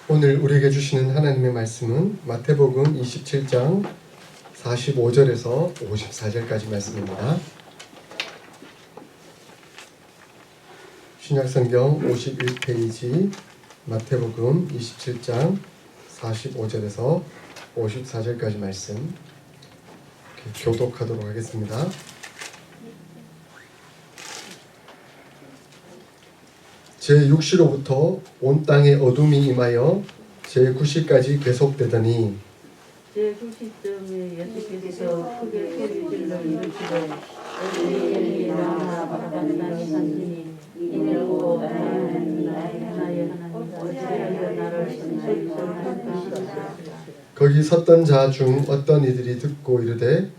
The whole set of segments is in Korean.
오늘 우리에게 주시는 하나님의 말씀은 마태복음 27장 45절에서 54절까지 말씀입니다. 신약성경 51페이지 마태복음 27장 45절에서 54절까지 말씀 교독하도록 하겠습니다. 제6시로부터 온 땅에 어둠이 임하여 제9시까지 계속되더니 제9시쯤에 예수께서 크게 소리질러 이르시되 엘리 라마 sabachthani 하시니 이르고 나의 하나님 어찌하여 나를 버리셨나이까. 거기 섰던 자 중 어떤 이들이 듣고 이르되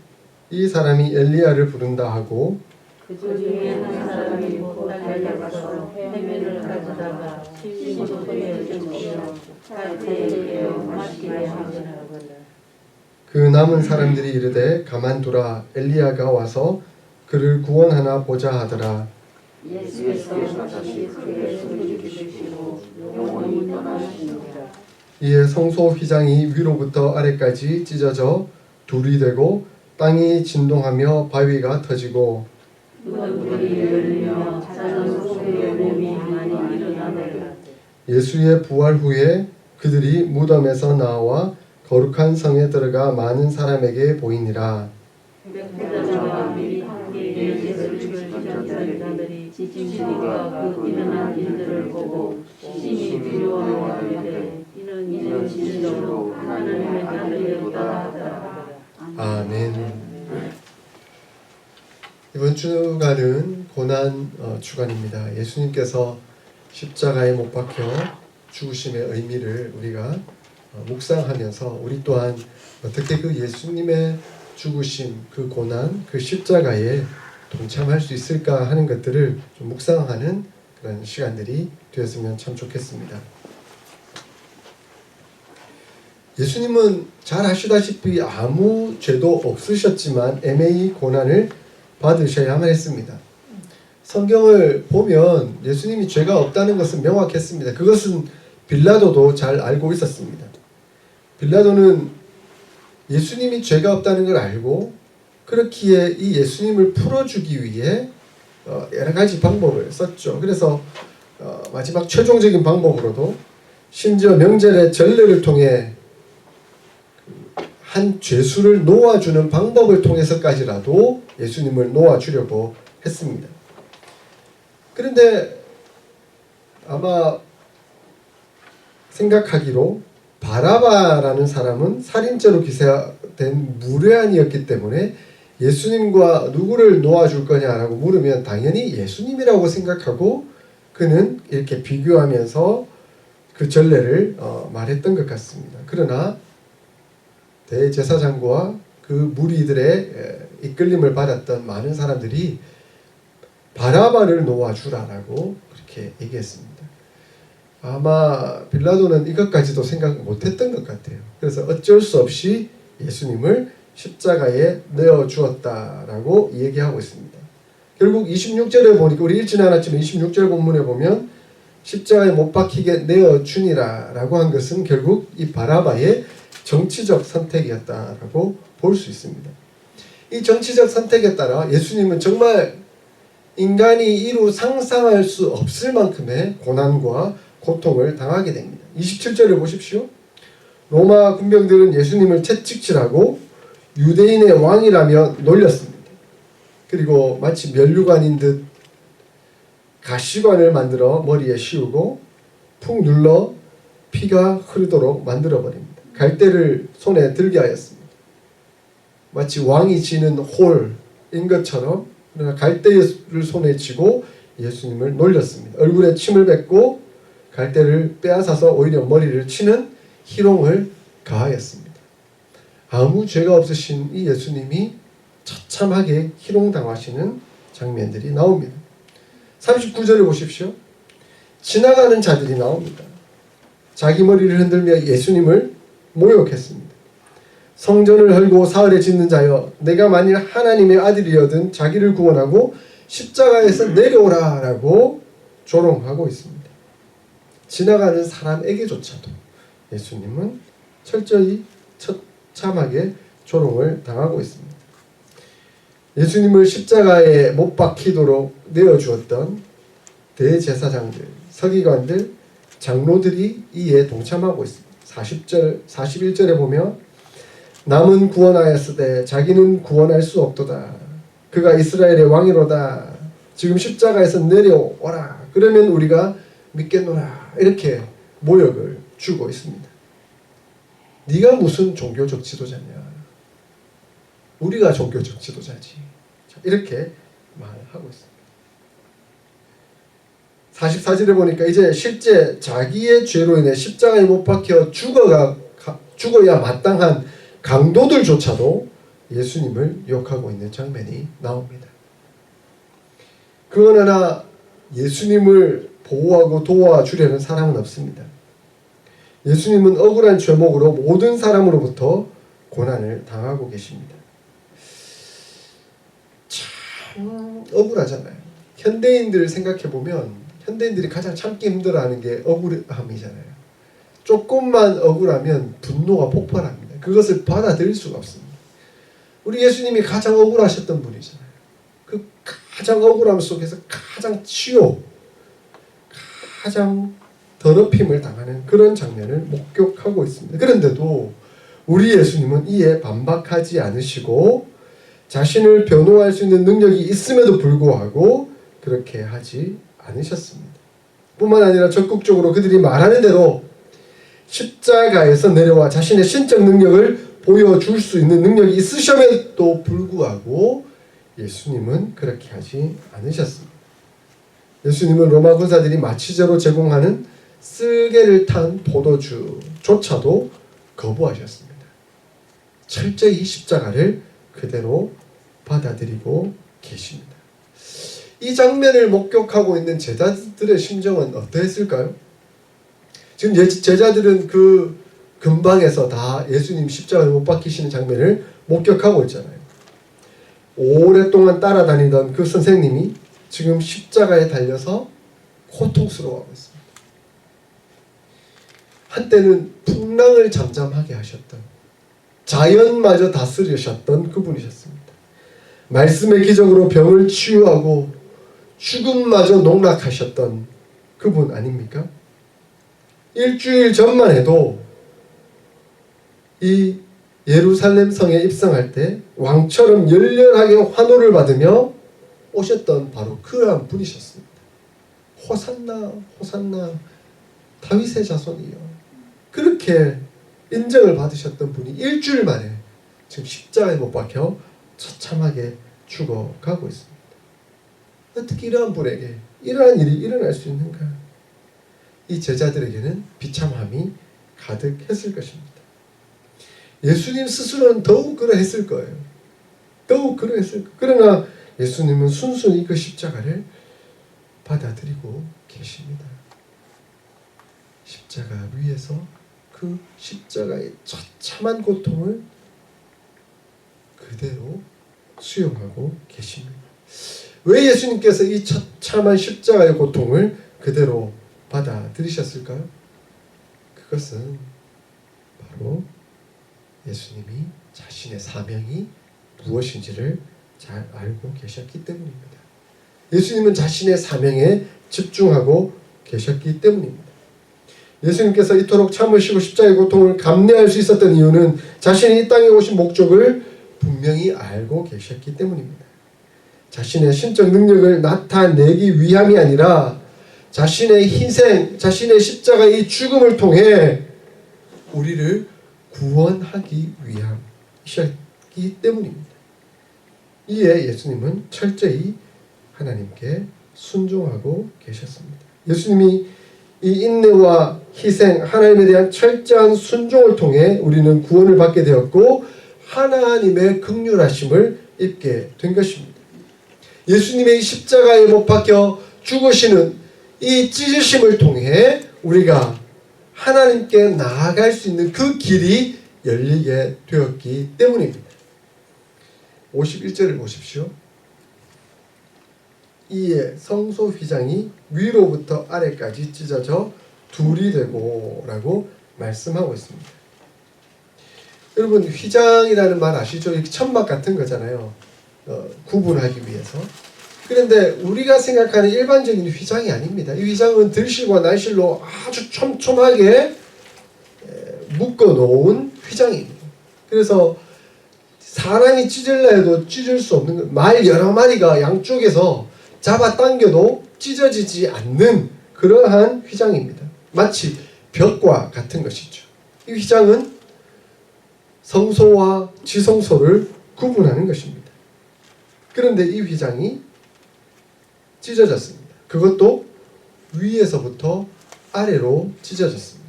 이 사람이 엘리야를 부른다 하고 그 중에 한 사람이 못 달려가서 해면을 가져다가 심히 소리에 주시어 갈대에 깨어 마시게 하거늘. 그 남은 사람들이 이르되 가만두라 엘리야가 와서 그를 구원하나 보자 하더라. 예수께서 다시 크게 소리 지르시고 영원히 떠나시니라. 이에 성소 휘장이 위로부터 아래까지 찢어져 둘이 되고 땅이 진동하며 바위가 터지고 무덤들이 열리며 작은 소리의 몸이 많이 일어나더라. 예수의 부활 후에 그들이 무덤에서 나와 거룩한 성에 들어가 많은 사람에게 보이니라. 백부장과 미리 함께 예수를 죽이던 자들이 지진과 그 일어난 일들을 보고 심히 두려워하되 이는 진실로 하나님의 자들이었다 하더라. 아멘. 이번 주간은 고난 주간입니다. 예수님께서 십자가에 못 박혀 죽으심의 의미를 우리가 묵상하면서 우리 또한 어떻게 그 예수님의 죽으심, 그 고난, 그 십자가에 동참할 수 있을까 하는 것들을 좀 묵상하는 그런 시간들이 되었으면 참 좋겠습니다. 예수님은 잘 아시다시피 아무 죄도 없으셨지만 애매히 고난을 받으셔야만 했습니다. 성경을 보면 예수님이 죄가 없다는 것은 명확했습니다. 그것은 빌라도도 잘 알고 있었습니다. 빌라도는 예수님이 죄가 없다는 걸 알고 그렇기에 이 예수님을 풀어주기 위해 여러 가지 방법을 썼죠. 그래서 마지막 최종적인 방법으로도 심지어 명절의 전례를 통해 한 죄수를 놓아주는 방법을 통해서까지라도 예수님을 놓아주려고 했습니다. 그런데 아마 생각하기로 바라바라는 사람은 살인죄로 기소된 무례한이었기 때문에 예수님과 누구를 놓아줄 거냐라고 물으면 당연히 예수님이라고 생각하고 그는 이렇게 비교하면서 그 전례를 말했던 것 같습니다. 그러나 대제사장과 그 무리들의 이끌림을 받았던 많은 사람들이 바라바를 놓아주라라고 그렇게 얘기했습니다. 아마 빌라도는 이것까지도 생각 못했던 것 같아요. 그래서 어쩔 수 없이 예수님을 십자가에 내어주었다라고 얘기하고 있습니다. 결국 26절에 보니까 우리 읽지는 않았지만 26절 본문에 보면 십자가에 못 박히게 내어주니라라고 한 것은 결국 이 바라바의 정치적 선택이었다라고 볼 수 있습니다. 이 정치적 선택에 따라 예수님은 정말 인간이 이루 상상할 수 없을 만큼의 고난과 고통을 당하게 됩니다. 27절을 보십시오. 로마 군병들은 예수님을 채찍질하고 유대인의 왕이라며 놀렸습니다. 그리고 마치 면류관인 듯 가시관을 만들어 머리에 씌우고 푹 눌러 피가 흐르도록 만들어버립니다. 갈대를 손에 들게 하였습니다. 마치 왕이 지는 홀인 것처럼 갈대를 손에 쥐고 예수님을 놀렸습니다. 얼굴에 침을 뱉고 갈대를 빼앗아서 오히려 머리를 치는 희롱을 가하였습니다. 아무 죄가 없으신 이 예수님이 처참하게 희롱당하시는 장면들이 나옵니다. 39절을 보십시오. 지나가는 자들이 나옵니다. 자기 머리를 흔들며 예수님을 모욕했습니다. 성전을 헐고 사흘에 짓는 자여 내가 만일 하나님의 아들이여든 자기를 구원하고 십자가에서 내려오라 라고 조롱하고 있습니다. 지나가는 사람에게조차도 예수님은 철저히 처참하게 조롱을 당하고 있습니다. 예수님을 십자가에 못 박히도록 내어주었던 대제사장들, 서기관들, 장로들이 이에 동참하고 있습니다. 41절에 보면 남은 구원하였으되 자기는 구원할 수 없도다. 그가 이스라엘의 왕이로다. 지금 십자가에서 내려오라. 그러면 우리가 믿겠노라. 이렇게 모욕을 주고 있습니다. 네가 무슨 종교적 지도자냐? 우리가 종교적 지도자지. 이렇게 말하고 있습니다. 44절에 보니까 이제 실제 자기의 죄로 인해 십자가에 못 박혀 죽어야 마땅한 강도들조차도 예수님을 욕하고 있는 장면이 나옵니다. 그러나 예수님을 보호하고 도와주려는 사람은 없습니다. 예수님은 억울한 죄목으로 모든 사람으로부터 고난을 당하고 계십니다. 참 억울하잖아요. 현대인들을 생각해보면 현대인들이 가장 참기 힘들어하는 게 억울함이잖아요. 조금만 억울하면 분노가 폭발합니다. 그것을 받아들일 수가 없습니다. 우리 예수님이 가장 억울하셨던 분이잖아요. 그 가장 억울함 속에서 가장 치욕, 가장 더럽힘을 당하는 그런 장면을 목격하고 있습니다. 그런데도 우리 예수님은 이에 반박하지 않으시고 자신을 변호할 수 있는 능력이 있음에도 불구하고 그렇게 하지 않으셨습니다. 뿐만 아니라 적극적으로 그들이 말하는 대로 십자가에서 내려와 자신의 신적 능력을 보여줄 수 있는 능력이 있으심에도 불구하고 예수님은 그렇게 하지 않으셨습니다. 예수님은 로마 군사들이 마취제로 제공하는 쓸개를 탄 포도주조차도 거부하셨습니다. 철저히 십자가를 그대로 받아들이고 계십니다. 이 장면을 목격하고 있는 제자들의 심정은 어떠했을까요? 지금 제자들은 그 근방에서 다 예수님 십자가에 못 박히시는 장면을 목격하고 있잖아요. 오랫동안 따라다니던 그 선생님이 지금 십자가에 달려서 고통스러워하고 있습니다. 한때는 풍랑을 잠잠하게 하셨던, 자연마저 다스리셨던 그분이셨습니다. 말씀의 기적으로 병을 치유하고 죽음마저 농락하셨던 그분 아닙니까? 일주일 전만 해도 이 예루살렘 성에 입성할 때 왕처럼 열렬하게 환호를 받으며 오셨던 바로 그러한 분이셨습니다. 호산나 호산나 다윗의 자손이요. 그렇게 인정을 받으셨던 분이 일주일 만에 지금 십자가에 못 박혀 처참하게 죽어가고 있습니다. 어떻게 이러한 분에게 이러한 일이 일어날 수 있는가? 이 제자들에게는 비참함이 가득했을 것입니다. 예수님 스스로는 더욱 그러했을 거예요. 더욱 그러했을 거예요. 그러나 예수님은 순순히 그 십자가를 받아들이고 계십니다. 십자가 위에서 그 십자가의 처참한 고통을 그대로 수용하고 계십니다. 왜 예수님께서 이 처참한 십자가의 고통을 그대로 받아들이셨을까요? 그것은 바로 예수님이 자신의 사명이 무엇인지를 잘 알고 계셨기 때문입니다. 예수님은 자신의 사명에 집중하고 계셨기 때문입니다. 예수님께서 이토록 참으시고 십자가의 고통을 감내할 수 있었던 이유는 자신이 이 땅에 오신 목적을 분명히 알고 계셨기 때문입니다. 자신의 신적 능력을 나타내기 위함이 아니라 자신의 희생, 자신의 십자가의 죽음을 통해 우리를 구원하기 위함이셨기 때문입니다. 이에 예수님은 철저히 하나님께 순종하고 계셨습니다. 예수님이 이 인내와 희생, 하나님에 대한 철저한 순종을 통해 우리는 구원을 받게 되었고 하나님의 긍휼하심을 입게 된 것입니다. 예수님의 십자가에 못 박혀 죽으시는 이 찢으심을 통해 우리가 하나님께 나아갈 수 있는 그 길이 열리게 되었기 때문입니다. 51절을 보십시오. 이에 성소 휘장이 위로부터 아래까지 찢어져 둘이 되고 라고 말씀하고 있습니다. 여러분 휘장이라는 말 아시죠? 이렇게 천막 같은 거잖아요. 구분하기 위해서. 그런데 우리가 생각하는 일반적인 휘장이 아닙니다. 이 휘장은 들실과 날실로 아주 촘촘하게 묶어 놓은 휘장입니다. 그래서 사람이 찢을라 해도 찢을 수 없는 말 여러 마리가 양쪽에서 잡아당겨도 찢어지지 않는 그러한 휘장입니다. 마치 벽과 같은 것이죠. 이 휘장은 성소와 지성소를 구분하는 것입니다. 그런데 이 휘장이 찢어졌습니다. 그것도 위에서부터 아래로 찢어졌습니다.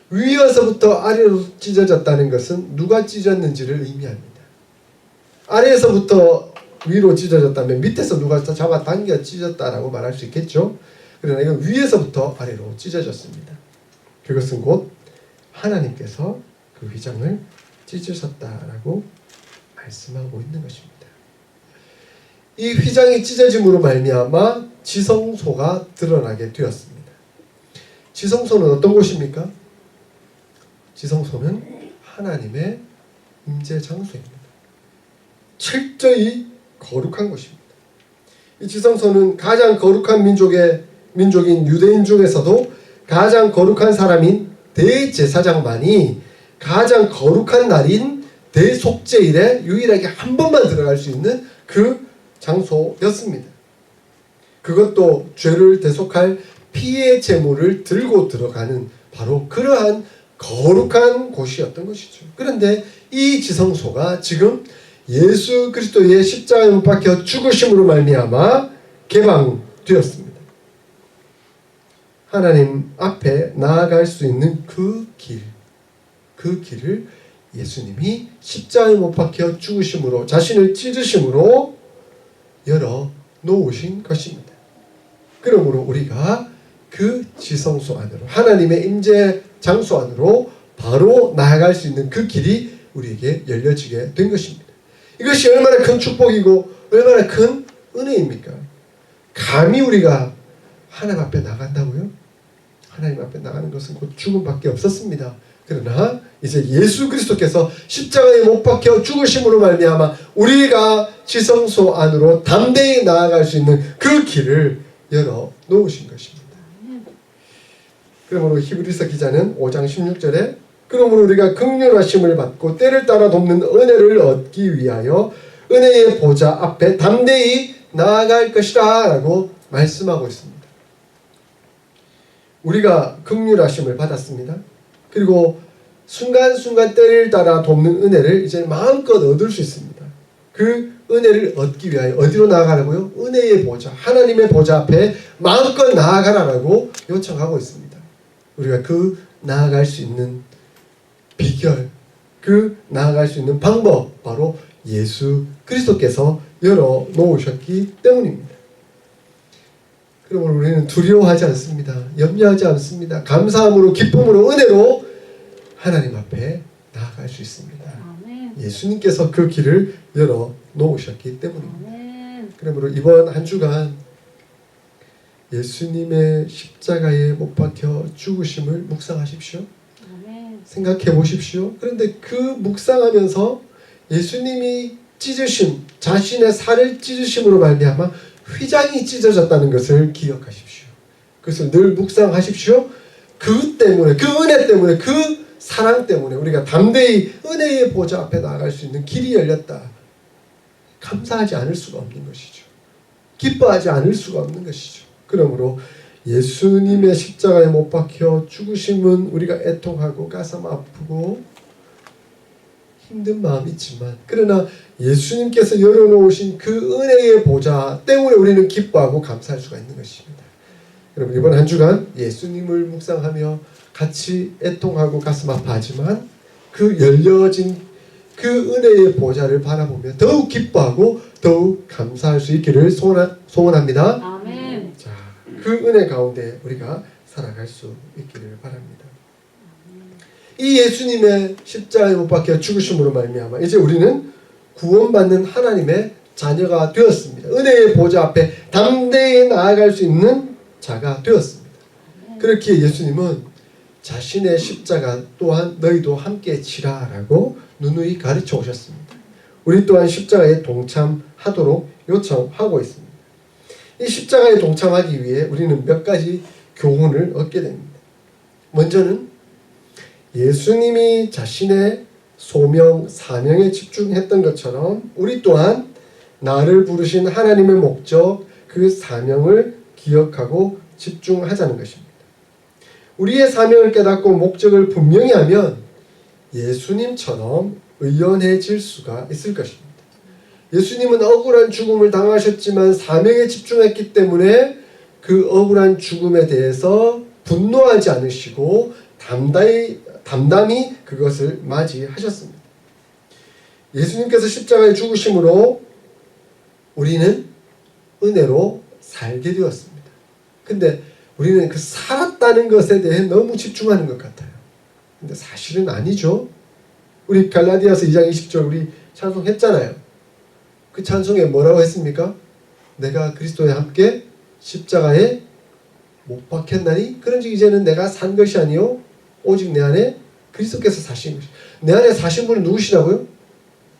위에서부터 아래로 찢어졌다는 것은 누가 찢었는지를 의미합니다. 아래에서부터 위로 찢어졌다면 밑에서 누가 잡아당겨 찢었다라고 말할 수 있겠죠. 그러나 이건 위에서부터 아래로 찢어졌습니다. 그것은 곧 하나님께서 그 휘장을 찢으셨다라고 말씀하고 있는 것입니다. 이 휘장이 찢어짐으로 말미암아 지성소가 드러나게 되었습니다. 지성소는 어떤 곳입니까? 지성소는 하나님의 임재 장소입니다. 철저히 거룩한 곳입니다. 이 지성소는 가장 거룩한 민족인 유대인 중에서도 가장 거룩한 사람인 대제사장만이 가장 거룩한 날인 대속죄일에 유일하게 한 번만 들어갈 수 있는 그 장소였습니다. 그것도 죄를 대속할 피의 제물을 들고 들어가는 바로 그러한 거룩한 곳이었던 것이죠. 그런데 이 지성소가 지금 예수 그리스도의 십자가에 못 박혀 죽으심으로 말미암아 개방되었습니다. 하나님 앞에 나아갈 수 있는 그 길을 예수님이 십자가에 못 박혀 죽으심으로 자신을 찢으심으로 열어 놓으신 것입니다. 그러므로 우리가 그 지성소 안으로 하나님의 임재 장소 안으로 바로 나아갈 수 있는 그 길이 우리에게 열려지게 된 것입니다. 이것이 얼마나 큰 축복이고 얼마나 큰 은혜입니까? 감히 우리가 하나님 앞에 나간다고요? 하나님 앞에 나가는 것은 곧 죽음밖에 없었습니다. 그러나 이제 예수 그리스도께서 십자가에 못 박혀 죽으심으로 말미암아 우리가 지성소 안으로 담대히 나아갈 수 있는 그 길을 열어 놓으신 것입니다. 그러므로 히브리서 기자는 5장 16절에 그러므로 우리가 긍휼하심을 받고 때를 따라 돕는 은혜를 얻기 위하여 은혜의 보좌 앞에 담대히 나아갈 것이다 라고 말씀하고 있습니다. 우리가 긍휼하심을 받았습니다. 그리고 순간순간 때를 따라 돕는 은혜를 이제 마음껏 얻을 수 있습니다. 그 은혜를 얻기 위하여 어디로 나아가라고요? 은혜의 보좌, 하나님의 보좌 앞에 마음껏 나아가라고 요청하고 있습니다. 우리가 그 나아갈 수 있는 비결, 그 나아갈 수 있는 방법, 바로 예수 그리스도께서 열어 놓으셨기 때문입니다. 그러므로 우리는 두려워하지 않습니다. 염려하지 않습니다. 감사함으로, 기쁨으로, 은혜로 하나님 앞에 나아갈 수 있습니다. 아멘. 예수님께서 그 길을 열어 놓으셨기 때문입니다. 아멘. 그러므로 이번 한 주간 예수님의 십자가에 못 박혀 죽으심을 묵상하십시오. 아멘. 생각해 보십시오. 그런데 그 묵상하면서 예수님이 찢으심, 자신의 살을 찢으심으로 말미암아 휘장이 찢어졌다는 것을 기억하십시오. 그것을 늘 묵상하십시오. 그 때문에, 그 은혜 때문에, 그 사랑 때문에 우리가 담대히 은혜의 보좌 앞에 나아갈 수 있는 길이 열렸다. 감사하지 않을 수가 없는 것이죠. 기뻐하지 않을 수가 없는 것이죠. 그러므로 예수님의 십자가에 못 박혀 죽으심은 우리가 애통하고 가슴 아프고 힘든 마음이 있지만, 그러나 예수님께서 열어놓으신 그 은혜의 보좌 때문에 우리는 기뻐하고 감사할 수가 있는 것입니다. 여러분, 이번 한 주간 예수님을 묵상하며 같이 애통하고 가슴 아파하지만 그 열려진 그 은혜의 보좌를 바라보며 더욱 기뻐하고 더욱 감사할 수 있기를 소원합니다. 아멘. 자, 그 은혜 가운데 우리가 살아갈 수 있기를 바랍니다. 이 예수님의 십자가에 못 박혀 죽으심으로 말미암아 이제 우리는 구원받는 하나님의 자녀가 되었습니다. 은혜의 보좌 앞에 담대히 나아갈 수 있는 자가 되었습니다. 그렇기에 예수님은 자신의 십자가 또한 너희도 함께 지라라고 누누이 가르쳐 오셨습니다. 우리 또한 십자가에 동참하도록 요청하고 있습니다. 이 십자가에 동참하기 위해 우리는 몇 가지 교훈을 얻게 됩니다. 먼저는 예수님이 자신의 소명, 사명에 집중했던 것처럼 우리 또한 나를 부르신 하나님의 목적, 그 사명을 기억하고 집중하자는 것입니다. 우리의 사명을 깨닫고 목적을 분명히 하면 예수님처럼 의연해질 수가 있을 것입니다. 예수님은 억울한 죽음을 당하셨지만 사명에 집중했기 때문에 그 억울한 죽음에 대해서 분노하지 않으시고 담담히 그것을 맞이하셨습니다. 예수님께서 십자가에 죽으심으로 우리는 은혜로 살게 되었습니다. 근데 우리는 그 살았다는 것에 대해 너무 집중하는 것 같아요. 근데 사실은 아니죠. 우리 갈라디아서 2장 20절 우리 찬송했잖아요. 그 찬송에 뭐라고 했습니까? 내가 그리스도와 함께 십자가에 못 박혔나니 그런즉 이제는 내가 산 것이 아니요 오직 내 안에 그리스도께서 사신 것이. 내 안에 사신 분은 누구시라고요?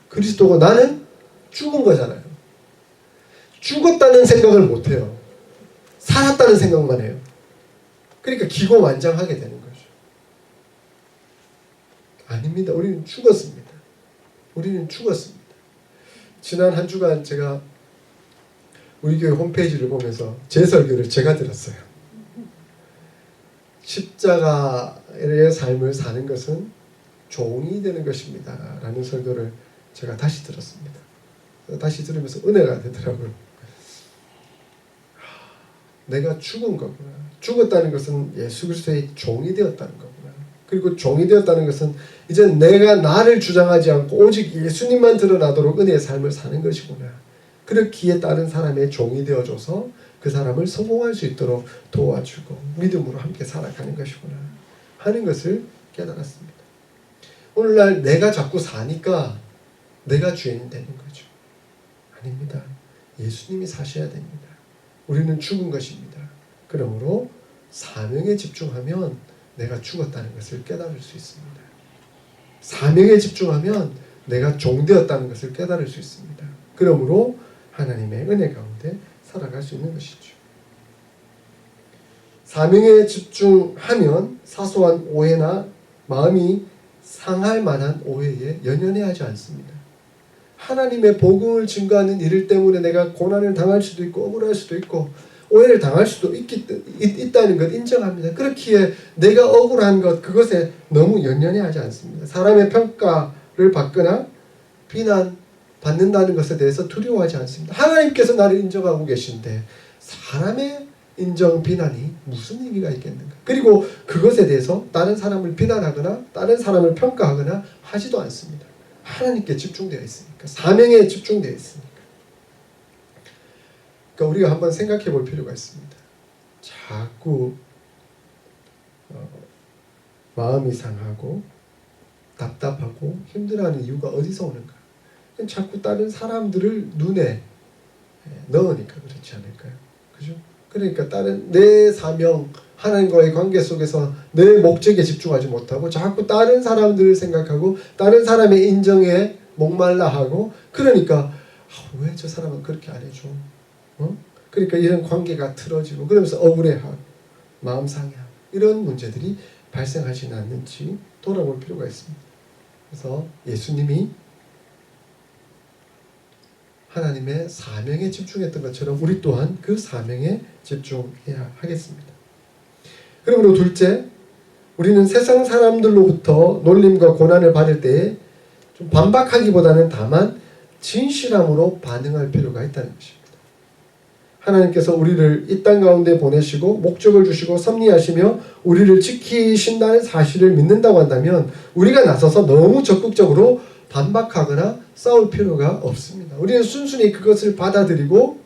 그리스도고 나는 죽은 거잖아요. 죽었다는 생각을 못해요. 살았다는 생각만 해요. 그러니까 기고만장하게 되는 거죠. 아닙니다. 우리는 죽었습니다. 우리는 죽었습니다. 지난 한 주간 제가 우리 교회 홈페이지를 보면서 제 설교를 제가 들었어요. 십자가의 삶을 사는 것은 종이 되는 것입니다. 라는 설교를 제가 다시 들었습니다. 다시 들으면서 은혜가 되더라고요. 내가 죽은 거구나. 죽었다는 것은 예수 그리스도의 종이 되었다는 거구나. 그리고 종이 되었다는 것은 이제 내가 나를 주장하지 않고 오직 예수님만 드러나도록 은혜의 삶을 사는 것이구나. 그렇기에 다른 사람의 종이 되어줘서 그 사람을 성공할 수 있도록 도와주고 믿음으로 함께 살아가는 것이구나 하는 것을 깨달았습니다. 오늘날 내가 자꾸 사니까 내가 주인이 되는 거죠. 아닙니다. 예수님이 사셔야 됩니다. 우리는 죽은 것입니다. 그러므로 사명에 집중하면 내가 죽었다는 것을 깨달을 수 있습니다. 사명에 집중하면 내가 종되었다는 것을 깨달을 수 있습니다. 그러므로 하나님의 은혜 가운데 살아갈 수 있는 것이죠. 사명에 집중하면 사소한 오해나 마음이 상할 만한 오해에 연연해하지 않습니다. 하나님의 복음을 증거하는 일 때문에 내가 고난을 당할 수도 있고 억울할 수도 있고 오해를 당할 수도 있다는 것 인정합니다. 그렇기에 내가 억울한 것 그것에 너무 연연해하지 않습니다. 사람의 평가를 받거나 비난받는다는 것에 대해서 두려워하지 않습니다. 하나님께서 나를 인정하고 계신데 사람의 인정, 비난이 무슨 의미가 있겠는가. 그리고 그것에 대해서 다른 사람을 비난하거나 다른 사람을 평가하거나 하지도 않습니다. 하나님께 집중되어 있으니까. 사명에 집중되어 있으니까. 그러니까 우리가 한번 생각해 볼 필요가 있습니다. 자꾸 마음이 상하고 답답하고 힘들어하는 이유가 어디서 오는가? 자꾸 다른 사람들을 눈에 넣으니까 그렇지 않을까요? 그죠? 그러니까 다른 내 사명, 하나님과의 관계 속에서 내 목적에 집중하지 못하고 자꾸 다른 사람들을 생각하고 다른 사람의 인정에 목말라 하고 그러니까 왜 저 사람은 그렇게 안 해줘? 그러니까 이런 관계가 틀어지고 그러면서 억울해하고 마음 상해하고 이런 문제들이 발생하지는 않는지 돌아볼 필요가 있습니다. 그래서 예수님이 하나님의 사명에 집중했던 것처럼 우리 또한 그 사명에 집중해야 하겠습니다. 그러므로 둘째, 우리는 세상 사람들로부터 놀림과 고난을 받을 때에 좀 반박하기보다는 다만 진실함으로 반응할 필요가 있다는 것입니다. 하나님께서 우리를 이 땅 가운데 보내시고 목적을 주시고 섭리하시며 우리를 지키신다는 사실을 믿는다고 한다면 우리가 나서서 너무 적극적으로 반박하거나 싸울 필요가 없습니다. 우리는 순순히 그것을 받아들이고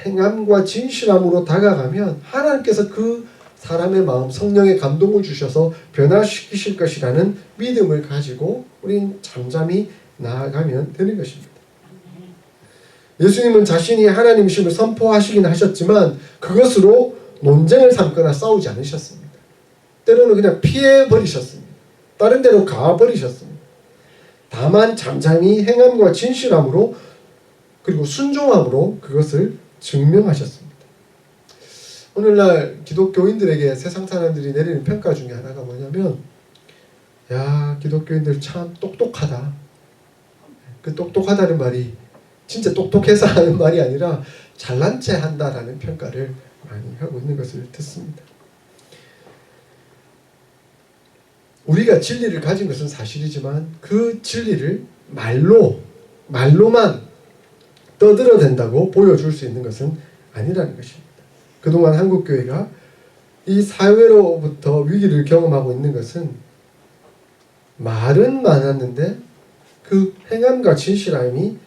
행함과 진실함으로 다가가면 하나님께서 그 사람의 마음, 성령의 감동을 주셔서 변화시키실 것이라는 믿음을 가지고 우리는 잠잠히 나아가면 되는 것입니다. 예수님은 자신이 하나님이심을 선포하시긴 하셨지만 그것으로 논쟁을 삼거나 싸우지 않으셨습니다. 때로는 그냥 피해버리셨습니다. 다른 데로 가버리셨습니다. 다만 잠잠히 행함과 진실함으로 그리고 순종함으로 그것을 증명하셨습니다. 오늘날 기독교인들에게 세상 사람들이 내리는 평가 중에 하나가 뭐냐면, 야, 기독교인들 참 똑똑하다. 그 똑똑하다는 말이 진짜 똑똑해서 하는 말이 아니라 잘난 체 한다라는 평가를 많이 하고 있는 것을 듣습니다. 우리가 진리를 가진 것은 사실이지만 그 진리를 말로만 떠들어댄다고 보여줄 수 있는 것은 아니라는 것입니다. 그동안 한국교회가 이 사회로부터 위기를 경험하고 있는 것은 말은 많았는데 그 행함과 진실함이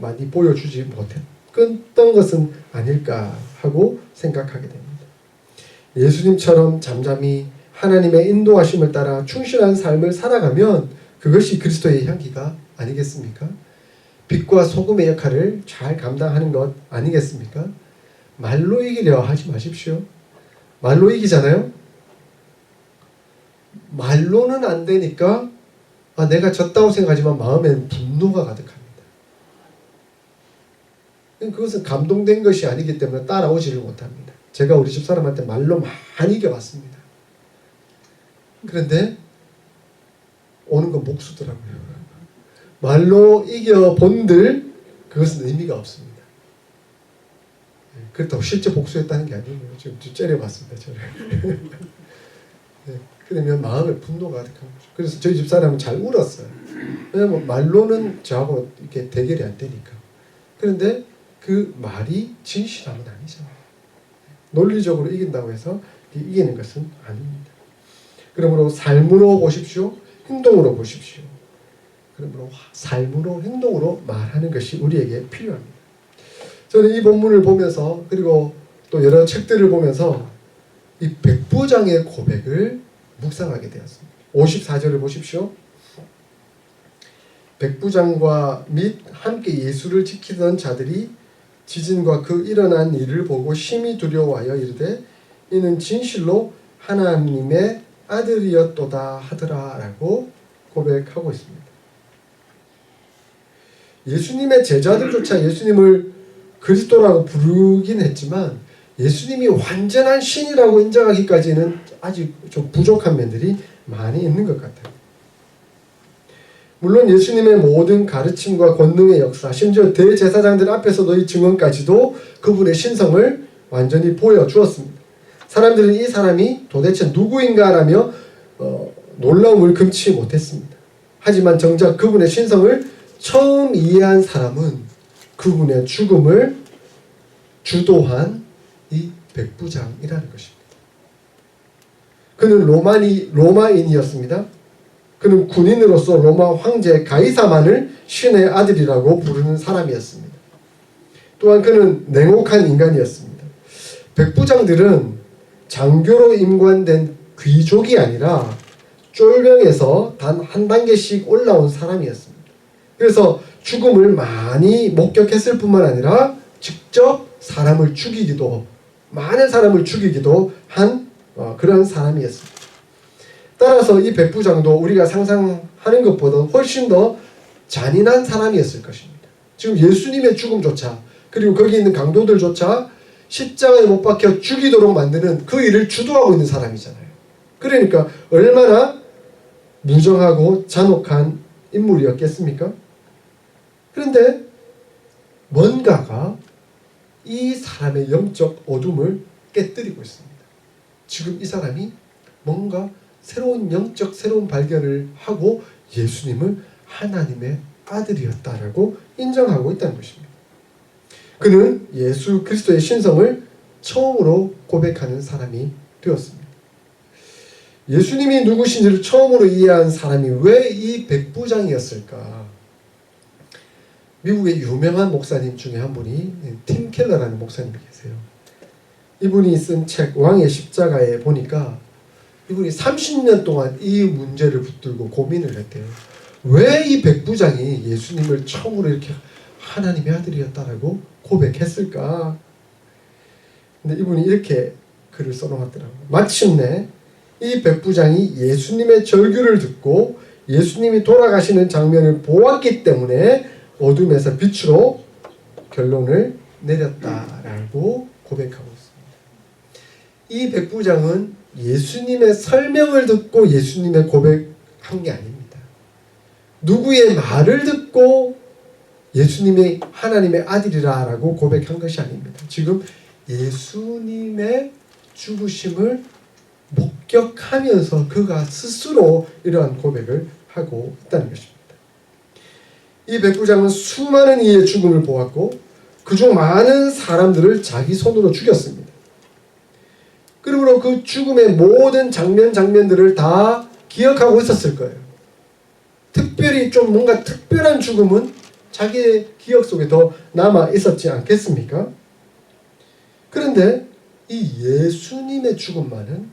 많이 보여주지 못했던 것은 아닐까 하고 생각하게 됩니다. 예수님처럼 잠잠히 하나님의 인도하심을 따라 충실한 삶을 살아가면 그것이 그리스도의 향기가 아니겠습니까? 빛과 소금의 역할을 잘 감당하는 것 아니겠습니까? 말로 이기려 하지 마십시오. 말로 이기잖아요? 말로는 안 되니까 내가 졌다고 생각하지만 마음에는 분노가 가득합니다. 그것은 감동된 것이 아니기 때문에 따라오지를 못합니다. 제가 우리 집 사람한테 말로 많이 이겨봤습니다. 그런데 오는 건 목수더라고요. 말로 이겨본들 그것은 의미가 없습니다. 그렇다고 실제 복수했다는 게 아니에요. 지금 째려봤습니다. 저를. 네, 그러면 마음에 분노가 가득한 거죠. 그래서 저희 집사람은 잘 울었어요. 왜냐면 말로는 저하고 이렇게 대결이 안 되니까. 그런데 그 말이 진실함은 아니잖아요. 논리적으로 이긴다고 해서 이기는 것은 아닙니다. 그러므로 삶으로 보십시오. 행동으로 보십시오. 그러므로 삶으로 행동으로 말하는 것이 우리에게 필요합니다. 저는 이 본문을 보면서 그리고 또 여러 책들을 보면서 이 백부장의 고백을 묵상하게 되었습니다. 54절을 보십시오. 백부장과 및 함께 예수를 지키던 자들이 지진과 그 일어난 일을 보고 심히 두려워하여 이르되 이는 진실로 하나님의 아들이었도다 하더라라고 고백하고 있습니다. 예수님의 제자들조차 예수님을 그리스도라고 부르긴 했지만 예수님이 완전한 신이라고 인정하기까지는 아직 좀 부족한 면들이 많이 있는 것 같아요. 물론 예수님의 모든 가르침과 권능의 역사, 심지어 대제사장들 앞에서도 이 증언까지도 그분의 신성을 완전히 보여주었습니다. 사람들은 이 사람이 도대체 누구인가라며 놀라움을 금치 못했습니다. 하지만 정작 그분의 신성을 처음 이해한 사람은 그분의 죽음을 주도한 이 백부장이라는 것입니다. 그는 로마인이었습니다. 그는 군인으로서 로마 황제 가이사만을 신의 아들이라고 부르는 사람이었습니다. 또한 그는 냉혹한 인간이었습니다. 백부장들은 장교로 임관된 귀족이 아니라 쫄병에서 단 한 단계씩 올라온 사람이었습니다. 그래서 죽음을 많이 목격했을 뿐만 아니라 직접 사람을 죽이기도, 많은 사람을 죽이기도 한 그런 사람이었습니다. 따라서 이 백부장도 우리가 상상하는 것보다 훨씬 더 잔인한 사람이었을 것입니다. 지금 예수님의 죽음조차, 그리고 거기 있는 강도들조차 십자가에 못 박혀 죽이도록 만드는 그 일을 주도하고 있는 사람이잖아요. 그러니까 얼마나 무정하고 잔혹한 인물이었겠습니까? 그런데 뭔가가 이 사람의 영적 어둠을 깨뜨리고 있습니다. 지금 이 사람이 뭔가 새로운 발견을 하고 예수님을 하나님의 아들이었다라고 인정하고 있다는 것입니다. 그는 예수 그리스도의 신성을 처음으로 고백하는 사람이 되었습니다. 예수님이 누구신지를 처음으로 이해한 사람이 왜 이 백부장이었을까? 미국의 유명한 목사님 중에 한 분이 팀 켈러라는 목사님이 계세요. 이분이 쓴 책 왕의 십자가에 보니까 이분이 30년 동안 이 문제를 붙들고 고민을 했대요. 왜 이 백부장이 예수님을 처음으로 이렇게 하나님의 아들이었다라고 고백했을까? 근데 이분이 이렇게 글을 써놓았더라고요. 마침내 이 백부장이 예수님의 절규를 듣고 예수님이 돌아가시는 장면을 보았기 때문에 어둠에서 빛으로 결론을 내렸다라고 고백하고 있습니다. 이 백부장은 예수님의 설명을 듣고 예수님의 고백한 게 아닙니다. 누구의 말을 듣고 예수님이 하나님의 아들이라고 고백한 것이 아닙니다. 지금 예수님의 죽으심을 목격하면서 그가 스스로 이러한 고백을 하고 있다는 것입니다. 이 백부장은 수많은 이의 죽음을 보았고 그중 많은 사람들을 자기 손으로 죽였습니다. 그러므로 그 죽음의 모든 장면들을 다 기억하고 있었을 거예요. 특별히 좀 뭔가 특별한 죽음은 자기의 기억 속에 더 남아 있었지 않겠습니까? 그런데 이 예수님의 죽음만은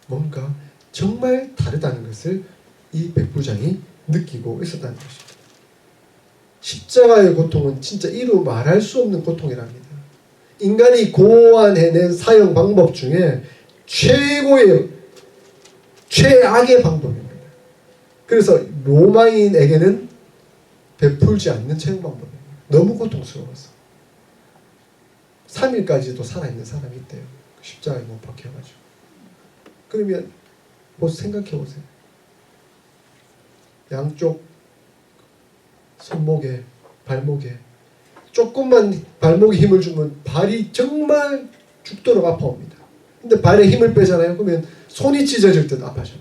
뭔가 정말 다르다는 것을 이 백부장이 느끼고 있었다는 것입니다. 십자가의 고통은 진짜 이루 말할 수 없는 고통이랍니다. 인간이 고안해낸 사형 방법 중에 최악의 방법입니다. 그래서 로마인에게는 베풀지 않는 처형 방법입니다. 너무 고통스러워서 3일까지도 살아있는 사람이 있대요. 십자가에 못 박혀가지고. 그러면 뭐 생각해보세요. 양쪽 손목에 발목에 조금만 발목에 힘을 주면 발이 정말 죽도록 아파옵니다. 근데 발에 힘을 빼잖아요. 그러면 손이 찢어질 듯 아파져요.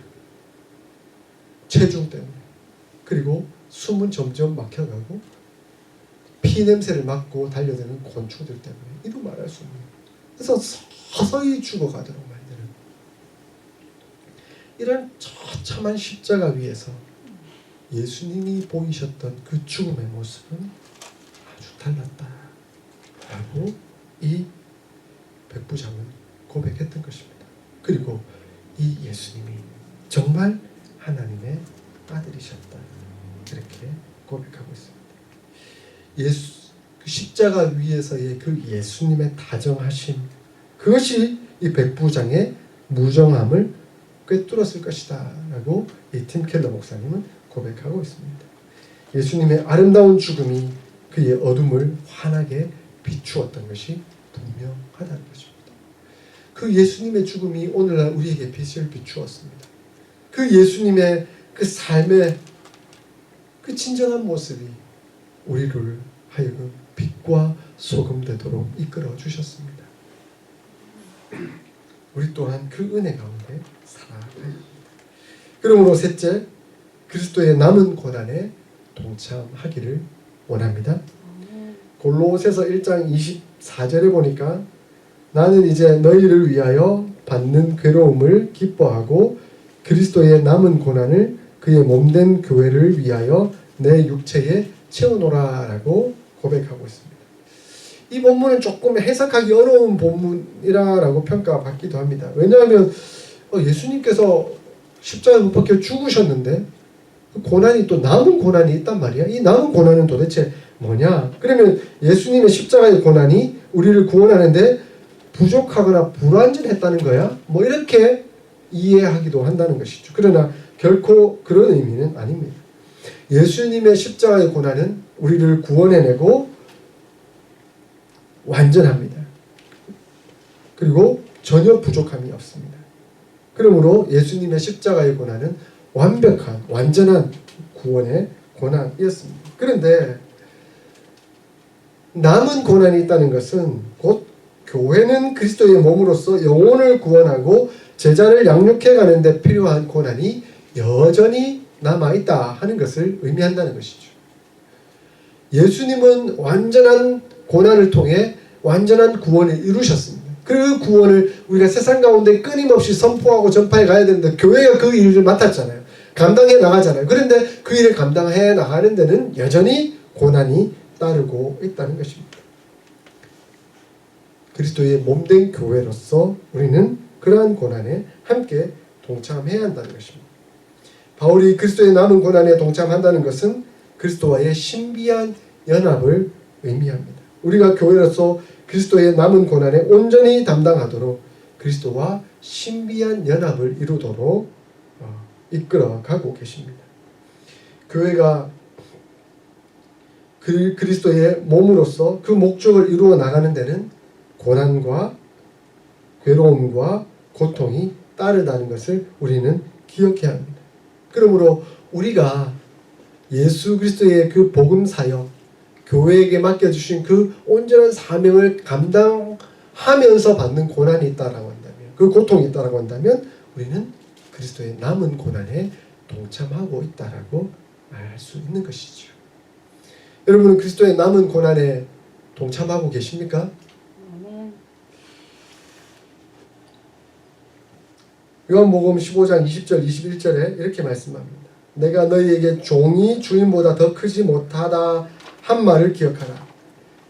체중 때문에. 그리고 숨은 점점 막혀가고 피 냄새를 맡고 달려드는 곤충들 때문에 이루 말할 수 없는. 그래서 서서히 죽어가도록 만드는 이런 처참한 십자가 위에서 예수님이 보이셨던 그 죽음의 모습은 아주 달랐다라고 이 백부장은 고백했던 것입니다. 그리고 이 예수님이 정말 하나님의 아들이셨다 이렇게 고백하고 있습니다. 그 십자가 위에서의 그 예수님의 다정하심, 그것이 이 백부장의 무정함을 꿰뚫었을 것이다 라고 이 팀 켈러 목사님은 고백하고 있습니다. 예수님의 아름다운 죽음이 그의 어둠을 환하게 비추었던 것이 분명하다는 것입니다. 그 예수님의 죽음이 오늘날 우리에게 빛을 비추었습니다. 그 예수님의 그 삶의 그 진정한 모습이 우리를 하여금 빛과 소금 되도록 이끌어 주셨습니다. 우리 또한 그 은혜 가운데 살아가야 합니다. 그러므로 셋째, 그리스도의 남은 고난에 동참하기를 원합니다. 골로새서 1장 24절에 보니까 나는 이제 너희를 위하여 받는 괴로움을 기뻐하고 그리스도의 남은 고난을 그의 몸된 교회를 위하여 내 육체에 채워놓으라 라고 고백하고 있습니다. 이 본문은 조금 해석하기 어려운 본문이라고 평가받기도 합니다. 왜냐하면 예수님께서 십자가에 못 박혀 죽으셨는데 고난이 또 남은 고난이 있단 말이야. 이 남은 고난은 도대체 뭐냐? 그러면 예수님의 십자가의 고난이 우리를 구원하는데 부족하거나 불완전했다는 거야? 뭐 이렇게 이해하기도 한다는 것이죠. 그러나 결코 그런 의미는 아닙니다. 예수님의 십자가의 고난은 우리를 구원해내고 완전합니다. 그리고 전혀 부족함이 없습니다. 그러므로 예수님의 십자가의 고난은 완벽한 완전한 구원의 고난이었습니다. 그런데 남은 고난이 있다는 것은 곧 교회는 그리스도의 몸으로서 영혼을 구원하고 제자를 양육해 가는 데 필요한 고난이 여전히 남아있다 하는 것을 의미한다는 것이죠. 예수님은 완전한 고난을 통해 완전한 구원을 이루셨습니다. 그 구원을 우리가 세상 가운데 끊임없이 선포하고 전파해 가야 되는데 교회가 그 일을 맡았잖아요. 감당해 나가잖아요. 그런데 그 일을 감당해 나가는 데는 여전히 고난이 따르고 있다는 것입니다. 그리스도의 몸된 교회로서 우리는 그러한 고난에 함께 동참해야 한다는 것입니다. 바울이 그리스도의 남은 고난에 동참한다는 것은 그리스도와의 신비한 연합을 의미합니다. 우리가 교회로서 그리스도의 남은 고난에 온전히 담당하도록 그리스도와 신비한 연합을 이루도록 이끌어가고 계십니다. 교회가 그리스도의 몸으로서 그 목적을 이루어 나가는 데는 고난과 괴로움과 고통이 따르다는 것을 우리는 기억해야 합니다. 그러므로 우리가 예수 그리스도의 그 복음 사역, 교회에게 맡겨주신 그 온전한 사명을 감당하면서 받는 고난이 있다라고 한다면, 그 고통이 있다라고 한다면 우리는 그리스도의 남은 고난에 동참하고 있다라고 알 수 있는 것이죠. 여러분은 그리스도의 남은 고난에 동참하고 계십니까? 요한복음 15장 20절 21절에 이렇게 말씀합니다. 내가 너희에게 종이 주인보다 더 크지 못하다 한 말을 기억하라.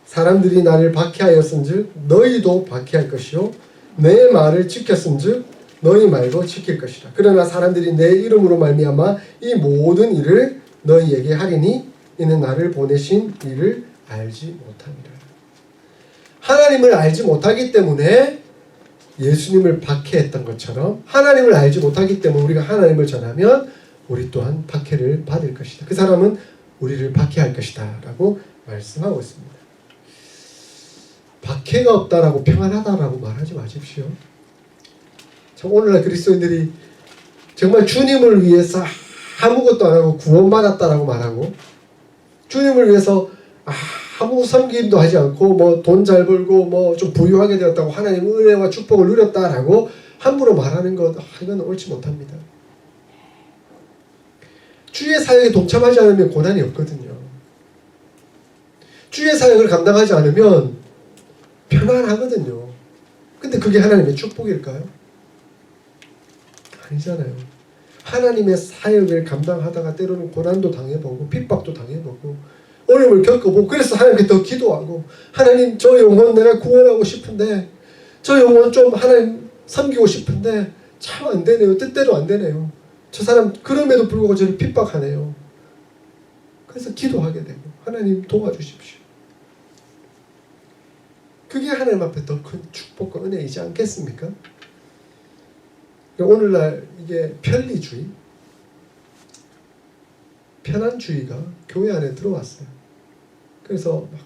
사람들이 나를 박해하였은즉 너희도 박해할 것이요 내 말을 지켰은즉 너희 말도 지킬 것이라. 그러나 사람들이 내 이름으로 말미암아 이 모든 일을 너희에게 하리니 이는 나를 보내신 이를 알지 못함이라. 하나님을 알지 못하기 때문에 예수님을 박해했던 것처럼 하나님을 알지 못하기 때문에 우리가 하나님을 전하면 우리 또한 박해를 받을 것이다. 그 사람은 우리를 박해할 것이다 라고 말씀하고 있습니다. 박해가 없다라고 평안하다라고 말하지 마십시오. 참 오늘날 그리스도인들이 정말 주님을 위해서 아무것도 안 하고 구원받았다라고 말하고 주님을 위해서 아무 섬김도 하지 않고 뭐 돈 잘 벌고 뭐 좀 부유하게 되었다고 하나님 은혜와 축복을 누렸다라고 함부로 말하는 것 이건 옳지 못합니다. 주의 사역에 동참하지 않으면 고난이 없거든요. 주의 사역을 감당하지 않으면 편안하거든요. 근데 그게 하나님의 축복일까요? 아니잖아요. 하나님의 사역을 감당하다가 때로는 고난도 당해보고 핍박도 당해보고 어려움을 겪어보고 그래서 하나님께 더 기도하고 하나님 저 영혼 내가 구원하고 싶은데 저 영혼 좀 하나님 섬기고 싶은데 참 안 되네요. 뜻대로 안 되네요. 저 사람 그럼에도 불구하고 저를 핍박하네요. 그래서 기도하게 되고 하나님 도와주십시오. 그게 하나님 앞에 더 큰 축복과 은혜이지 않겠습니까? 오늘날 이게 편리주의, 편안주의가 교회 안에 들어왔어요. 그래서 막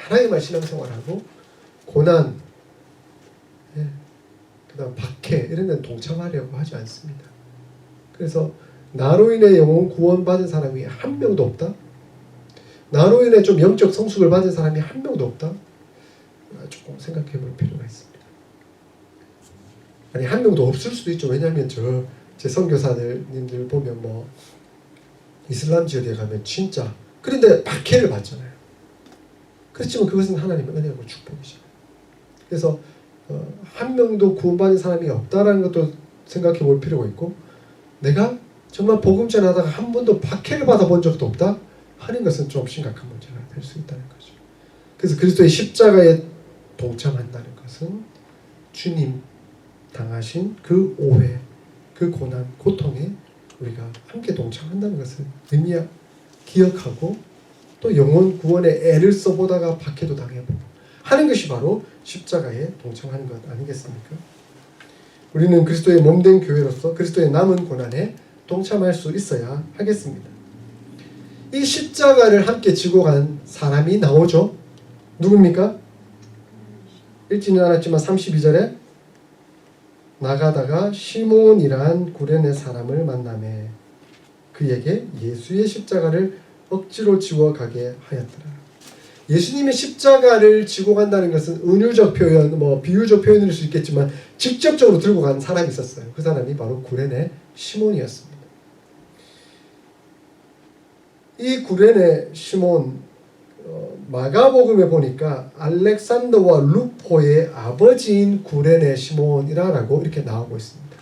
편하게만 신앙생활하고 고난, 그다음 박해 이런 데는 동참하려고 하지 않습니다. 그래서 나로 인해 영혼 구원받은 사람이 한 명도 없다. 나로 인해 좀 영적 성숙을 받은 사람이 한 명도 없다. 조금 생각해 볼 필요가 있습니다. 아니 한 명도 없을 수도 있죠. 왜냐하면 제 선교사님들 보면 뭐 이슬람 지역에 가면 진짜 그런데 박해를 받잖아요. 그렇지만 그것은 하나님의 은혜고 축복이잖아요. 그래서 한 명도 구원받은 사람이 없다라는 것도 생각해 볼 필요가 있고 내가 정말 복음 전하다가 한 번도 박해를 받아본 적도 없다 하는 것은 좀 심각한 문제가 될 수 있다는 거죠. 그래서 그리스도의 십자가에 동참한다는 것은 주님 당하신 그 오해, 그 고난, 고통에 우리가 함께 동참한다는 것을 기억하고 또 영혼 구원에 애를 써보다가 박해도 당해보고 하는 것이 바로 십자가에 동참하는 것 아니겠습니까? 우리는 그리스도의 몸된 교회로서 그리스도의 남은 고난에 동참할 수 있어야 하겠습니다. 이 십자가를 함께 지고 간 사람이 나오죠. 누굽니까? 읽지는 않았지만 32절에 나가다가 시몬이란 구레네 사람을 만나매 그에게 예수의 십자가를 억지로 지워 가게 하였더라. 예수님의 십자가를 지고 간다는 것은 은유적 표현, 비유적 표현일 수 있겠지만 직접적으로 들고 간 사람이 있었어요. 그 사람이 바로 구레네 시몬이었습니다. 이 구레네 시몬 마가복음에 보니까 알렉산더와 루포의 아버지인 구레네 시몬이라고 이렇게 나오고 있습니다.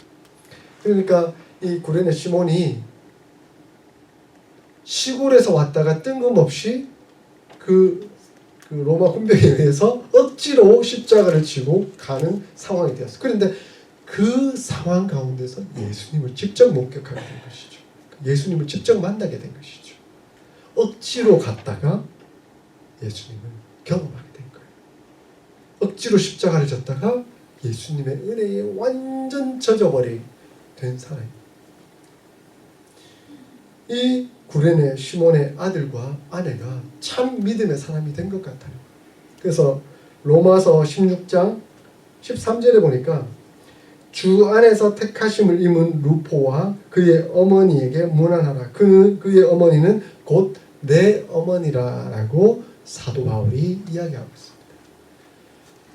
그러니까 이 구레네 시몬이 시골에서 왔다가 뜬금없이 그 로마 군병에 의해서 억지로 십자가를 지고 가는 상황이 되었어요. 그런데 그 상황 가운데서 예수님을 직접 목격하게 된 것이죠. 예수님을 직접 만나게 된 것이죠. 억지로 갔다가 예수님을 경험하게 된 거예요. 억지로 십자가를 졌다가 예수님의 은혜에 완전 젖어버린 된 사람입니다. 이 구레네 시몬의 아들과 아내가 참 믿음의 사람이 된 것 같아요. 그래서 로마서 16장 13절에 보니까 주 안에서 택하심을 입은 루포와 그의 어머니에게 문안하라. 그의 어머니는 곧 내 어머니라라고 사도 바울이 이야기하고 있습니다.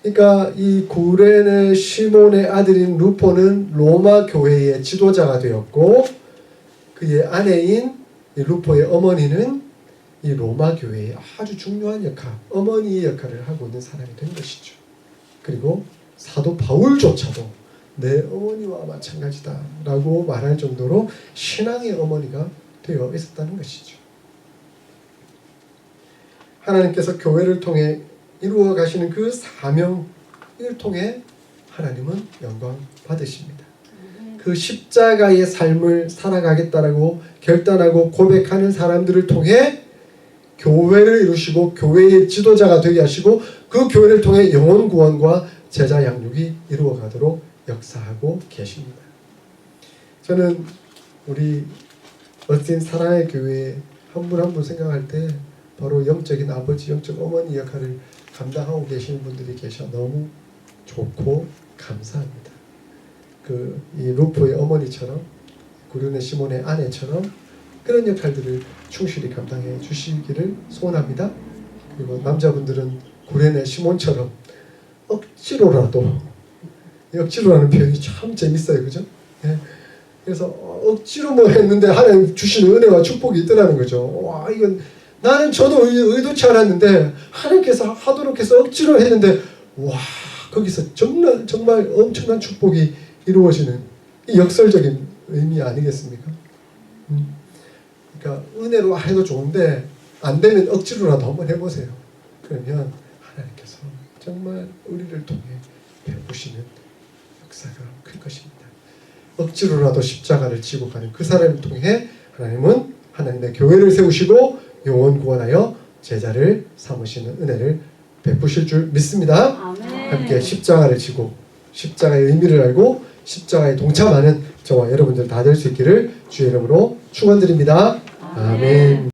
그러니까 이 구레네 시몬의 아들인 루포는 로마 교회의 지도자가 되었고, 그의 아내인 이 루포의 어머니는 이 로마 교회의 아주 중요한 역할, 어머니의 역할을 하고 있는 사람이 된 것이죠. 그리고 사도 바울조차도 내 어머니와 마찬가지다라고 말할 정도로 신앙의 어머니가 되어 있었다는 것이죠. 하나님께서 교회를 통해 이루어 가시는 그 사명을 통해 하나님은 영광 받으십니다. 그 십자가의 삶을 살아가겠다라고 결단하고 고백하는 사람들을 통해 교회를 이루시고 교회의 지도자가 되게 하시고, 그 교회를 통해 영혼 구원과 제자 양육이 이루어가도록 역사하고 계십니다. 저는 우리 어스틴 사랑의 교회 한 분 한 분 생각할 때 바로 영적인 아버지, 영적 어머니 역할을 감당하고 계시는 분들이 계셔 너무 좋고 감사합니다. 이 루포의 어머니처럼, 구레네 시몬의 아내처럼 그런 역할들을 충실히 감당해 주시기를 소원합니다. 그리고 남자분들은 구레네 시몬처럼 억지로라는 표현이 참 재밌어요, 그죠? 네. 그래서 억지로 뭐 했는데 하나님 주시는 은혜와 축복이 있더라는 거죠. 와, 이건 나는 저도 의도치 않았는데 하나님께서 하도록 해서 억지로 했는데, 와, 거기서 정말 엄청난 축복이 이루어지는 이 역설적인 의미 아니겠습니까? 그러니까 은혜로 해도 좋은데 안 되면 억지로라도 한번 해보세요. 그러면 하나님께서 정말 우리를 통해 베푸시는 역사가 클 것입니다. 억지로라도 십자가를 지고 가는 그 사람을 통해 하나님은 하나님의 교회를 세우시고 영혼 구원하여 제자를 삼으시는 은혜를 베푸실 줄 믿습니다. 아멘. 함께 십자가를 지고 십자가의 의미를 알고 십자가에 동참하는 저와 여러분들 다 될 수 있기를 주의 이름으로 축원드립니다. 아멘.